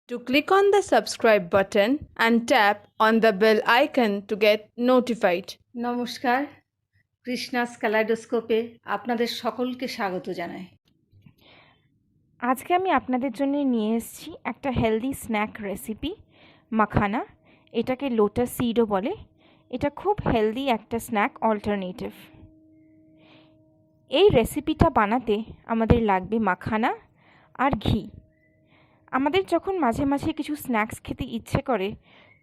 to click on the subscribe button and tap on the bell icon to get notified. নমস্কার, কৃষ্ণাস ক্যালাইডোস্কোপে আপনাদের সকলকে স্বাগত জানাই। আজকে আমি আপনাদের জন্য নিয়ে এসেছি একটা হেলদি স্ন্যাক রেসিপি মাখানা। এটাকে লোটাস সিডও বলে। এটা খুব হেলদি একটা স্ন্যাক অল্টারনেটিভ। এই রেসিপিটা বানাতে আমাদের লাগবে মাখানা আর ঘি। আমাদের যখন মাঝে মাঝে কিছু স্ন্যাক্স খেতে ইচ্ছে করে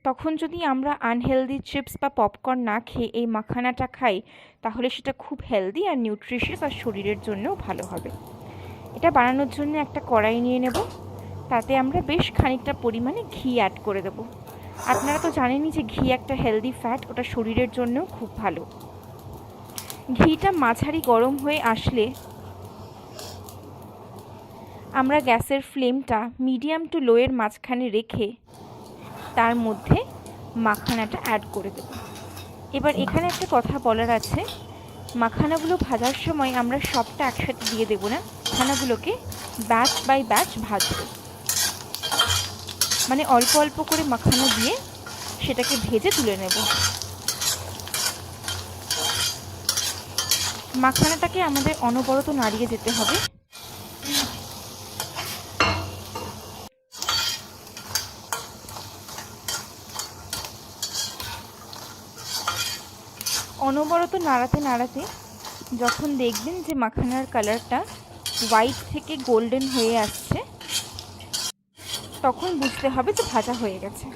তখন যদি আমরা আনহেলদি চিপস বা পপকর্ন না খেয়ে এই মাখানাটা খাই তাহলে সেটা খুব হেলদি আর নিউট্রিশিয়াস আর শরীরের জন্যও ভালো হবে। এটা বানানোর জন্য একটা কড়াই নিয়ে নেব, তাতে আমরা বেশ খানিকটা পরিমাণে ঘি অ্যাড করে দেব। আপনারা তো জানেনই যে ঘি একটা হেলদি ফ্যাট, ওটা শরীরের জন্যও খুব ভালো। ঘিটা মাঝারি গরম হয়ে আসলে আমরা গ্যাসের ফ্লেমটা মিডিয়াম টু লোয়ের মাঝখানে রেখে তার মধ্যে মাখানাটা অ্যাড করে দেব। এবার এখানে একটা কথা বলার আছে, মাখানাগুলো ভাজার সময় আমরা সবটা একসাথে দিয়ে দেব না, মাখানাগুলোকে ব্যাচ বাই ব্যাচ ভাজব। মানে অল্প অল্প করে মাখানা দিয়ে সেটাকে ভেজে তুলে নেব। মাখানাটাকে আমাদের অনবরত নাড়িয়ে যেতে হবে। অনবরত নাড়াতে নাড়াতে যখন দেখবেন যে মাখানার কালারটা হোয়াইট থেকে গোল্ডেন হয়ে আসছে তখন বুঝতে হবে যে ভাজা হয়ে গেছে।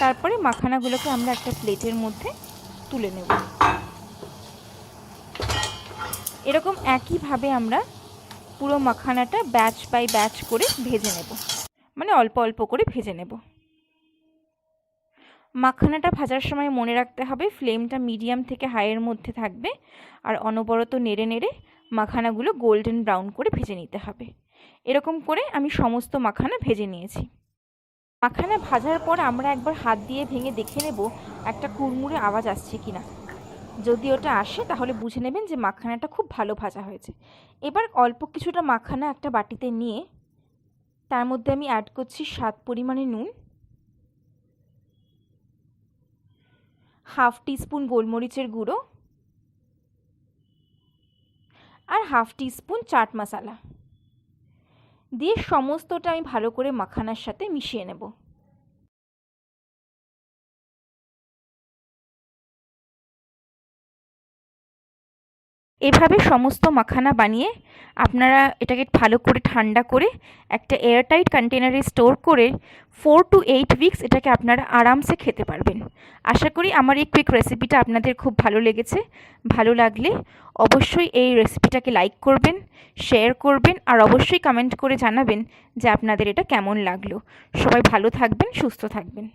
তারপরে মাখানাগুলোকে আমরা একটা প্লেটের মধ্যে তুলে নেব। এরকম একইভাবে আমরা পুরো মাখানাটা ব্যাচ বাই ব্যাচ করে ভেজে নেব, মানে অল্প অল্প করে ভেজে নেব। মাখানাটা ভাজার সময় মনে রাখতে হবে ফ্লেমটা মিডিয়াম থেকে হাইয়ের মধ্যে থাকবে আর অনবরত নেড়ে নেড়ে মাখানাগুলো গোল্ডেন ব্রাউন করে ভেজে নিতে হবে। এরকম করে আমি সমস্ত মাখানা ভেজে নিয়েছি। মাখানা ভাজার পর আমরা একবার হাত দিয়ে ভেঙে দেখে নেব একটা কুড়মুড়ে আওয়াজ আসছে কিনা। যদি ওটা আসে তাহলে বুঝে নেবেন যে মাখানাটা খুব ভালো ভাজা হয়েছে। এবার অল্প কিছুটা মাখানা একটা বাটিতে নিয়ে তার মধ্যে আমি অ্যাড করছি স্বাদ পরিমাণে নুন, হাফ টিস্পুন গোলমরিচের গুঁড়ো আর হাফ টিস্পুন চাট মশলা দিয়ে সমস্তটা আমি ভালো করে মাখানার সাথে মিশিয়ে নেব। এভাবে সমস্ত মাখানা বানিয়ে আপনারা এটাকে ভালো করে ঠান্ডা করে একটা এয়ারটাইট কন্টেনারে স্টোর করে 4 to 8 উইকস এটাকে আপনারা আরামসে খেতে পারবেন। আশা করি আমার এই কুইক রেসিপিটা আপনাদের খুব ভালো লেগেছে। ভালো লাগলে অবশ্যই এই রেসিপিটাকে লাইক করবেন, শেয়ার করবেন আর অবশ্যই কমেন্ট করে জানাবেন যে আপনাদের এটা কেমন লাগলো। সবাই ভালো থাকবেন, সুস্থ থাকবেন।